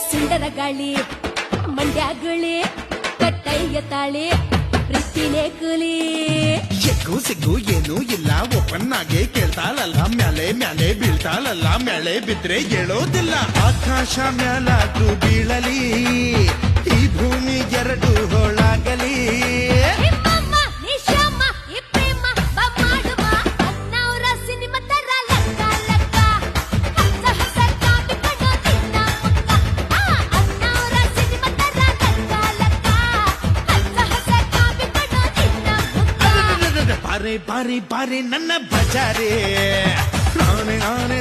ಸುಂದರ ಗಾಳಿ ಮಂಡ್ಯಗುಳಿ ಕಟ್ಟಯ್ಯ ತಾಳಿ ಪ್ರೀತಿನೇ ಕೂಲಿ ಎಗ್ಗು ಸಿಗ್ಗು ಏನೂ ಇಲ್ಲ ಓಪನ್ ಆಗಿ ಕೇಳ್ತಾಳಲ್ಲ ಮ್ಯಾಲೆ ಮ್ಯಾಲೆ ಬೀಳ್ತಾಳಲ್ಲ ಮ್ಯಾಲೆ ಬಿದ್ರೆ ಹೇಳೋದಿಲ್ಲ ಆಕಾಶ ಮ್ಯಾಲಾದ್ರೂ ಬೀಳಲಿ ಈ ಭೂಮಿ ಎರಡು ಹೋಳಾಗಲಿ ನಿಮ್ಮಮ್ಮ ನಿಶಮ್ಮ ಈ ಪ್ರೇಮ ಮಾಡುವ ಅನ್ನವರ ಸಿನಿಮಾ ತರ ಲಕ್ಕ ಲಕ್ಕ ಹಸ ಹಸ ಕಾಪಿ ಕಣ್ಣು ನಿನ್ನ ಮುಖ ಅನ್ನವರ ಸಿನಿಮಾ ತರ ಲಕ್ಕ ಲಕ್ಕ ಹಸ ಹಸ ಕಾಪಿ ಕಣ್ಣು ನಿನ್ನ ಮುಖ ಬಾರೆ ಬಾರೆ ಬಾರೆ ನನ್ನ ಬಜಾರೆ ಆನೆ ಆನೆ